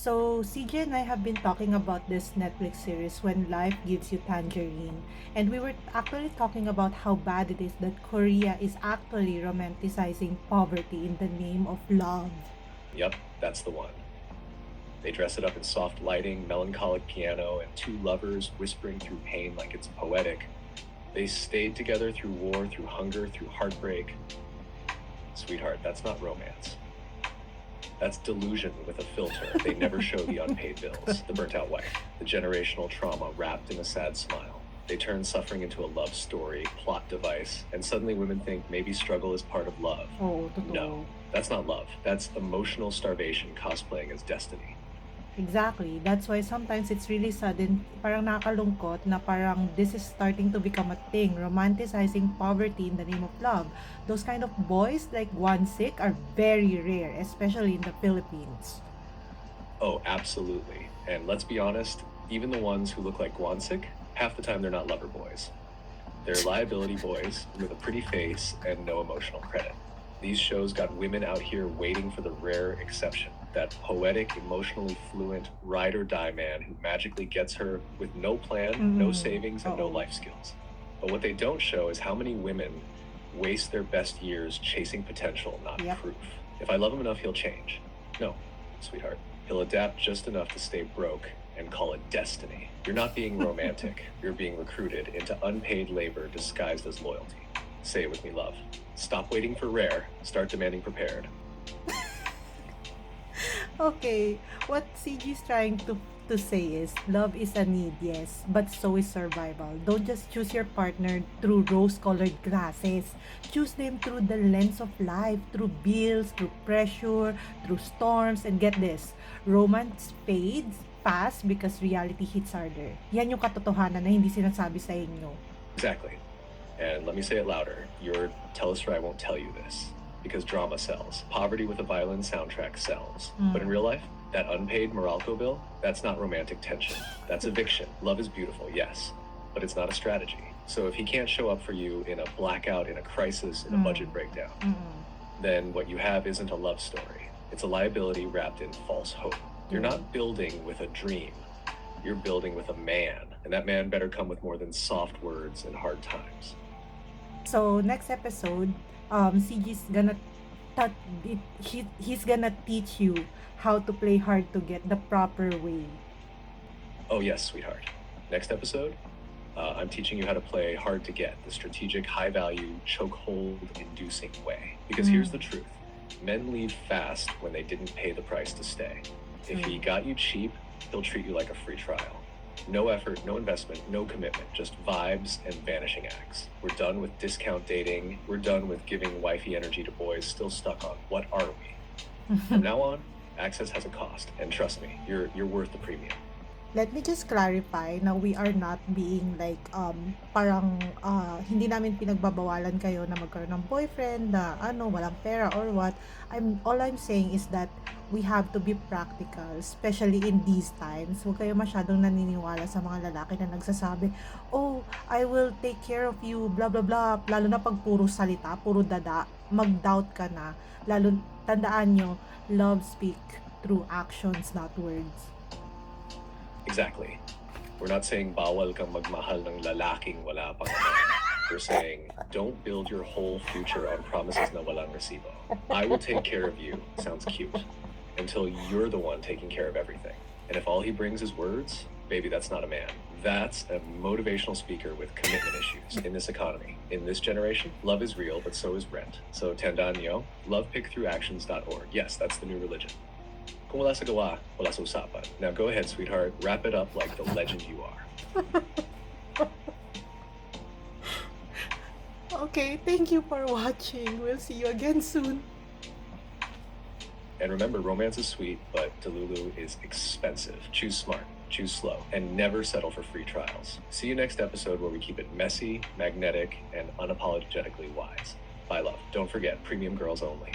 So, CJ and I have been talking about this Netflix series, When Life Gives You Tangerine. And we were actually talking about how bad it is that Korea is actually romanticizing poverty in the name of love. Yup, that's the one. They dress it up in soft lighting, melancholic piano, and two lovers whispering through pain like it's poetic. They stayed together through war, through hunger, through heartbreak. Sweetheart, that's not romance. That's delusion with a filter. They never show the unpaid bills, the burnt out wife, the generational trauma wrapped in a sad smile. They turn suffering into a love story, plot device, and suddenly women think maybe struggle is part of love. Oo, No, totoo. that's not love. That's emotional starvation cosplaying as destiny. Exactly. That's why sometimes it's really sudden, parang nakakalungkot na parang this is starting to become a thing, romanticizing poverty in the name of love. Those kind of boys like Sik are very rare, especially in the Philippines. Oh, absolutely. And let's be honest, even the ones who look like Gwansik, half the time they're not lover boys. They're liability boys with a pretty face and no emotional credit. These shows got women out here waiting for the rare exception, that poetic, emotionally fluent, ride or die man who magically gets her with no plan, no Mm, savings, and no oo. life skills. But what they don't show is how many women waste their best years chasing potential, not Yep. proof. If I love him enough, he'll change. No, sweetheart. He'll adapt just enough to stay broke and call it destiny. You're not being romantic. You're being recruited into unpaid labor disguised as loyalty. Say it with me, love. Stop waiting for rare. Start demanding prepared. Okay, what CG is trying to say is love is a need, yes, but so is survival. Don't just choose your partner through rose-colored glasses. Choose them through the lens of life, through bills, through pressure, through storms, and get this, romance fades fast because reality hits harder. Yan yung katotohanan na hindi sinasabi sa inyo. Exactly. And let me say it louder. Your Telesur I won't tell you this. Because drama sells. Poverty with a violin soundtrack sells. But in real life, that unpaid Meralco bill, that's not romantic tension. That's eviction. Love is beautiful, yes. But it's not a strategy. So if he can't show up for you in a blackout, in a crisis, in a budget breakdown, then what you have isn't a love story. It's a liability wrapped in false hope. You're not building with a dream. You're building with a man. And that man better come with more than soft words and hard times. So next episode, CG's gonna he's gonna teach you how to play hard to get the proper way. Oh, yes, sweetheart. Next episode, I'm teaching you how to play hard to get, the strategic, high value, chokehold inducing way. Because here's the truth men leave fast when they didn't pay the price to stay. If he got you cheap, he'll treat you like a free trial. No effort, no investment, no commitment, just vibes and vanishing acts. We're done with discount dating. We're done with giving wifey energy to boys still stuck on what are we? From now on, access has a cost. And trust me, you're worth the premium. Let me just clarify na we are not being like parang hindi namin pinagbabawalan kayo na magkaroon ng boyfriend na ano walang pera or what. I'm saying is that we have to be practical, especially in these times. Huwag kayo masyadong naniniwala sa mga lalaki na nagsasabi, "Oh, I will take care of you, blah blah blah." Lalo na pag puro salita, puro dada, mag-doubt ka na. Lalo tandaan nyo, love speak through actions, not words. Exactly. We're not saying bawal kang magmahal ng lalaking wala pang anak. We're saying don't build your whole future on promises na walang resibo. I will take care of you sounds cute until you're the one taking care of everything. And if all he brings is words, baby, that's not a man. That's a motivational speaker with commitment issues in this economy. In this generation, love is real, but so is rent. So Tandanyo, lovepickthroughactions.org. Yes, that's the new religion. Kung wala sa gawa, wala sa usapan. Now go ahead, sweetheart. Wrap it up like the legend you are. Okay, thank you for watching. We'll see you again soon. And remember, romance is sweet, but Delulu is expensive. Choose smart, choose slow, and never settle for free trials. See you next episode where we keep it messy, magnetic, and unapologetically wise. Bye, love. Don't forget, premium girls only.